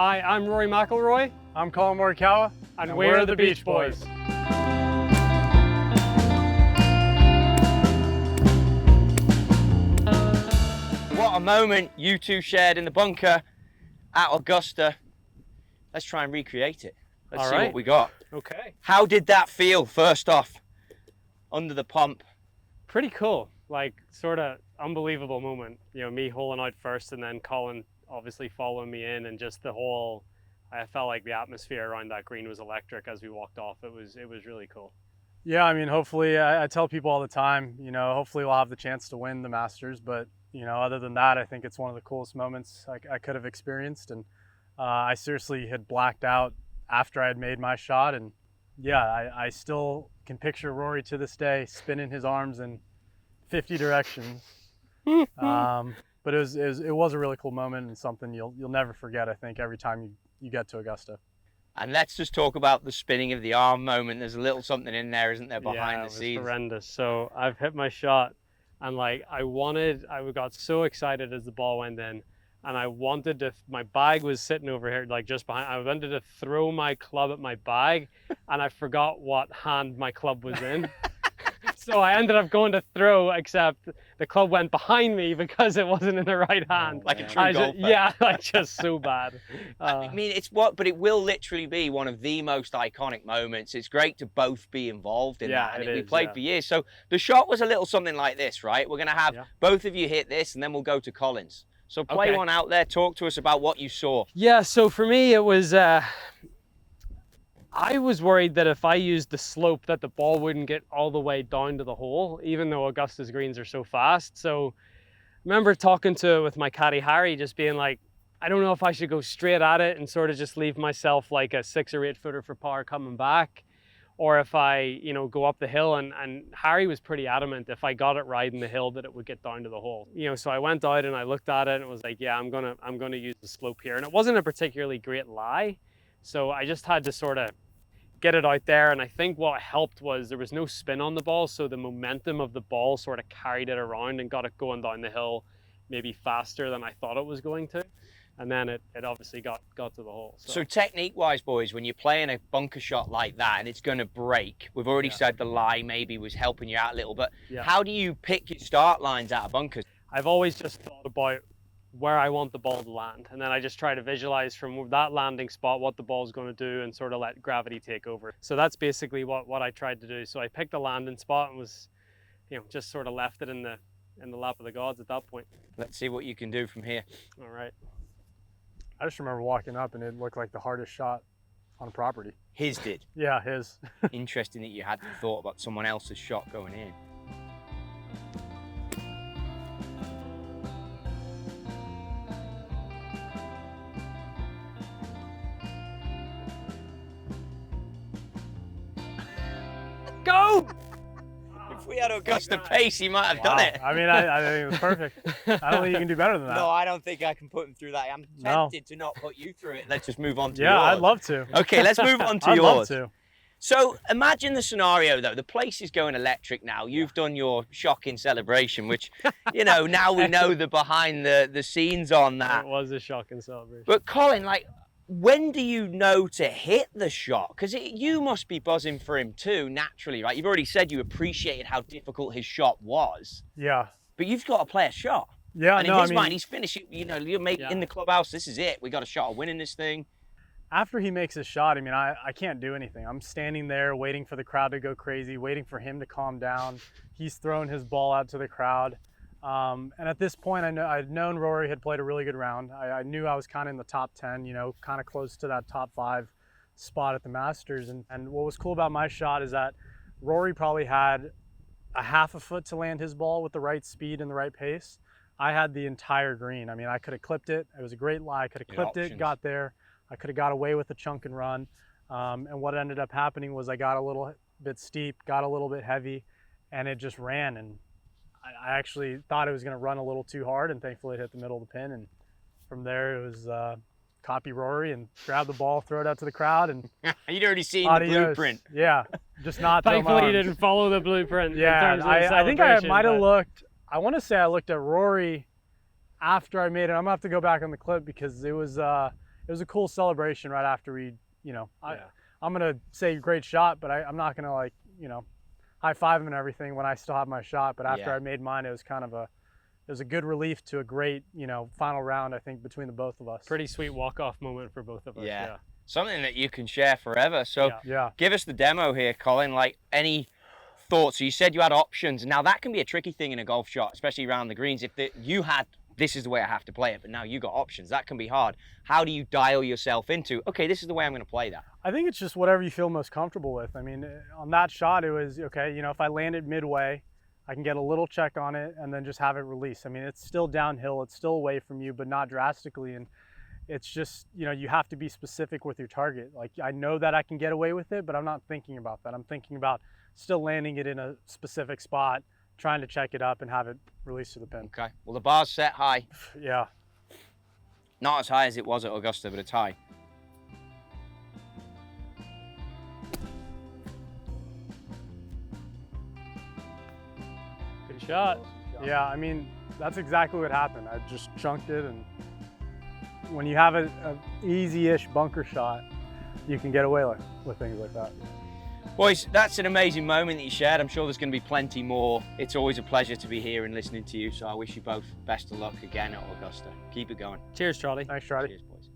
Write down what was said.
Hi, I'm Rory McIlroy. I'm Collin Morikawa. And we're the Beach Boys. What a moment you two shared in the bunker at Augusta. Let's try and recreate it. Let's see what we got. Okay. How did that feel, first off, under the pump? Pretty cool. Like, sort of unbelievable moment. You know, me holing out first and then Collin obviously following me in, and just the whole, I felt like the atmosphere around that green was electric as we walked off. It was really cool. Yeah, I mean, hopefully, I tell people all the time, you know, hopefully we'll have the chance to win the Masters. But, you know, other than that, I think it's one of the coolest moments I could have experienced. And I seriously had blacked out after I had made my shot. And yeah, I still can picture Rory to this day spinning his arms in 50 directions. But it was a really cool moment and something you'll never forget, I think, every time you get to Augusta. And let's just talk about the spinning of the arm moment. There's a little something in there, isn't there, behind the scenes? Yeah, it was horrendous. So I've hit my shot, and like I got so excited as the ball went in, and I wanted to, my bag was sitting over here, like just behind, I wanted to throw my club at my bag, and I forgot what hand my club was in. So I ended up going to throw, except the club went behind me because it wasn't in the right hand. Like a true golfer. Yeah, like just so bad. I mean, but it will literally be one of the most iconic moments. It's great to both be involved in that. And we played for years. So the shot was a little something like this, right? We're going to have both of you hit this, and then we'll go to Collins. So play one out there. Talk to us about what you saw. Yeah, so for me, it was... I was worried that if I used the slope that the ball wouldn't get all the way down to the hole, even though Augusta's greens are so fast. So I remember talking with my caddy Harry, just being like, I don't know if I should go straight at it and sort of just leave myself like a 6 or 8 footer for par coming back, or if I, you know, go up the hill. And Harry was pretty adamant if I got it riding the hill that it would get down to the hole. You know, so I went out and I looked at it and it was like, yeah, I'm gonna use the slope here. And it wasn't a particularly great lie. So I just had to sort of get it out there. And I think what helped was there was no spin on the ball. So the momentum of the ball sort of carried it around and got it going down the hill maybe faster than I thought it was going to. And then it obviously got to the hole. So technique-wise, boys, when you're playing a bunker shot like that and it's going to break, we've already said the lie maybe was helping you out a little, but how do you pick your start lines out of bunkers? I've always just thought about where I want the ball to land, and then I just try to visualize from that landing spot what the ball's going to do and sort of let gravity take over. So that's basically what I tried to do. So I picked a landing spot and was, you know, just sort of left it in the lap of the gods at that point. Let's see what you can do from here. All right. I just remember walking up and it looked like the hardest shot on the property. His did? Yeah, his. Interesting that you hadn't thought about someone else's shot going in. Go! If we had Augusta pace, he might have done it. I mean, I think it was perfect. I don't think you can do better than that. No, I don't think I can put him through that. I'm tempted to not put you through it. Let's just move on to yours. Yeah, I'd love to. Okay, let's move on to I'd yours. love to. So imagine the scenario, though. The place is going electric now. You've done your shocking celebration, which, you know, now we know the behind the scenes on that. It was a shocking celebration. But Collin, like, when do you know to hit the shot? Because you must be buzzing for him too, naturally, right? You've already said you appreciated how difficult his shot was. Yeah. But you've got to play a shot. Yeah, and in his mind, he's finished. You know, you're in the clubhouse. This is it. We got a shot of winning this thing. After he makes his shot, I mean, I can't do anything. I'm standing there waiting for the crowd to go crazy, waiting for him to calm down. He's throwing his ball out to the crowd. And at this point, I'd known Rory had played a really good round. I knew I was kind of in the top 10, you know, kind of close to that top 5 spot at the Masters. And what was cool about my shot is that Rory probably had a half a foot to land his ball with the right speed and the right pace. I had the entire green. I mean, I could have clipped it. It was a great lie. I could have clipped it, got there. I could have got away with a chunk and run. And what ended up happening was I got a little bit steep, got a little bit heavy, and it just ran. And I actually thought it was going to run a little too hard, and thankfully it hit the middle of the pin. And from there, it was copy Rory and grab the ball, throw it out to the crowd, and you'd already seen adios. The blueprint. Yeah, just not. Thankfully, you didn't follow the blueprint. Yeah, I think I might have looked. I want to say I looked at Rory after I made it. I'm gonna have to go back on the clip because it was was a cool celebration right after we, Yeah. I'm gonna say great shot, but I'm not gonna like, high five him and everything when I still have my shot. But after I made mine, it was kind of it was a good relief to a great, final round, I think, between the both of us. Pretty sweet walk-off moment for both of us. Yeah. Something that you can share forever. So yeah. Give us the demo here, Collin. Like, any thoughts? So you said you had options. Now that can be a tricky thing in a golf shot, especially around the greens. If you had, this is the way I have to play it, but now you got options. That can be hard. How do you dial yourself into, okay, this is the way I'm going to play that? I think it's just whatever you feel most comfortable with. I mean, on that shot, it was, okay, if I land it midway, I can get a little check on it and then just have it release. I mean, it's still downhill, it's still away from you, but not drastically. And it's just, you have to be specific with your target. Like, I know that I can get away with it, but I'm not thinking about that. I'm thinking about still landing it in a specific spot, trying to check it up and have it release to the pin. Okay, well, the bar's set high. Yeah. Not as high as it was at Augusta, but it's high. Good shot. Yeah, I mean, that's exactly what happened. I just chunked it, and when you have an easy-ish bunker shot, you can get away with things like that. Boys, that's an amazing moment that you shared. I'm sure there's going to be plenty more. It's always a pleasure to be here and listening to you, so I wish you both best of luck again at Augusta. Keep it going. Cheers, Charlie. Thanks, Charlie. Cheers.